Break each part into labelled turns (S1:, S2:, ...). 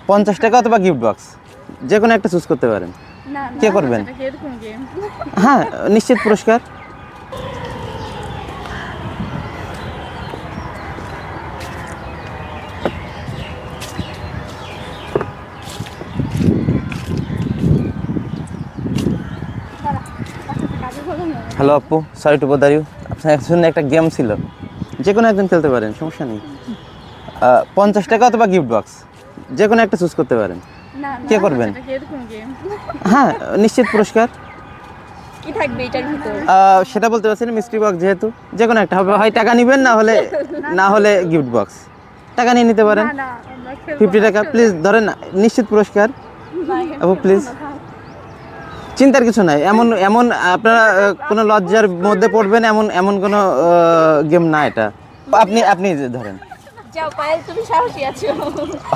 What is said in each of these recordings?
S1: 50 টাকা অথবা gift box, যে কোনো একটা চুজ করতে পারেন। কে করবেন? হ্যাঁ, নিশ্চিত পুরস্কার। হ্যালো আপু, সরি টু বদার ইউ। আপনার জন্য একটা গেম ছিল, যে কোনো একজন খেলতে পারেন, সমস্যা নেই। 50 টাকা অথবা গিফট বক্স, যে কোনো একটা চুজ করতে পারেন। কে করবেন? হ্যাঁ, নিশ্চিত পুরস্কার।
S2: কি থাকবে এটার ভিতর?
S1: সেটা বলতে পারছি না, মিস্ট্রি বক্স যেহেতু, যে কোনো একটা হবে, হয় টাকা নেবেন না হলে গিফট বক্স। টাকা নিয়ে নিতে পারেন। 50 টাকা প্লিজ ধরেন না, নিশ্চিত পুরস্কার। আপু প্লিজ, চিন্তার কিছু নাই। এমন এমন আপনারা কোনো লজ্জার মধ্যে পড়বেন এমন কোনো গেম না এটা। আপনি ধরেন,
S2: যাও পায়েল, তুমি সাহসী আছো।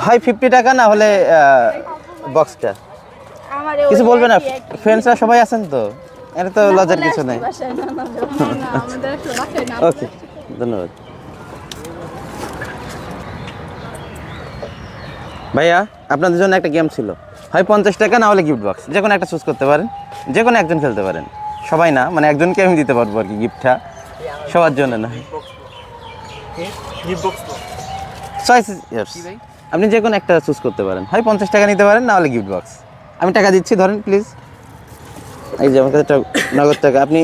S1: হয় 50 টাকা না হলে বক্সটা।
S2: আমারে
S1: কিছু বলবেন না, ফ্রেন্ডসরা সবাই আছেন তো, এটা তো লজ্জার কিছু নাই। ওকে, ধন্যবাদ ভাইয়া। আপনাদের জন্য একটা গেম ছিল, হয় 50 টাকা না হলে গিফট বক্স, যে কোনো একটা চুজ করতে পারেন। যে কোনো একজন খেলতে পারেন, সবাই না, মানে একজনকে আমি দিতে পারবো আর কি গিফটটা, সবার জন্য না। চয়েস ইয়ার্স, আপনি যে কোনো একটা চুজ করতে পারেন, হয় 50 টাকা নিতে পারেন না হলে গিফট বক্স। আমি টাকা দিচ্ছি, ধরেন প্লিজ। এই যে আমার কাছে নগদ টাকা, আপনি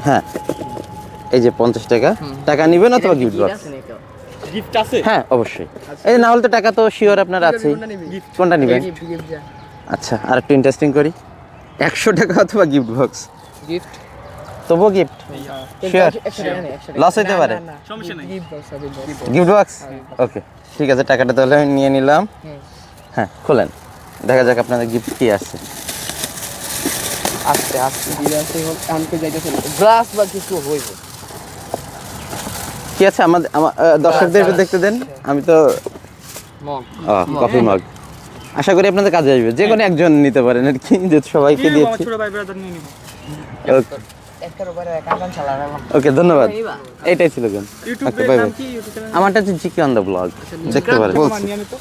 S1: হ্যাঁ, এই যে 50 টাকা, টাকা নেবেন অথবা গিফট বক্স।
S3: গিফট আছে?
S1: হ্যাঁ অবশ্যই। এই যে না হলে তো টাকা তো শিওর আপনার আছেই। কোনটা নেবেন? আচ্ছা, আর একটু ইন্টারেস্টিং করি, 100 টাকা অথবা গিফট বক্স।
S3: গিফট
S1: তবুও গিফট শিওর, লস হইতে পারে।
S3: সমস্যা নাই।
S1: গিফট বক্স, ওকে ঠিক আছে, টাকাটা তাহলে আমি নিয়ে নিলাম। হ্যাঁ খোলেন, দেখা যাক আপনাদের গিফট কি আছে।
S3: আস্তে আস্তে ধীরে আস্তে আনতে যাইতেছে, গ্লাস বা কিছু হইব।
S1: কি আছে আমার দর্শকদের একটু দেখতে দেন। আমি তো
S3: মগ,
S1: কফি মগ, আশা করি আপনাদের কাজে আসবে। যে কোনো একজন নিতে পারেন আর কি, যেহেতু সবাইকে দিয়েছি।
S3: ছোট ভাই ব্রাদার নিয়ে নিব।
S1: ওকে ধন্যবাদ, এইটাই ছিল গেম।
S3: ইউটিউবের
S1: বাই বাই।
S3: নাম কি? ইউটিউব চ্যানেল
S1: আমারটা হচ্ছে জিকে অন দ্য ব্লগ, দেখতে পারেন।
S3: নিয়ে নিতো।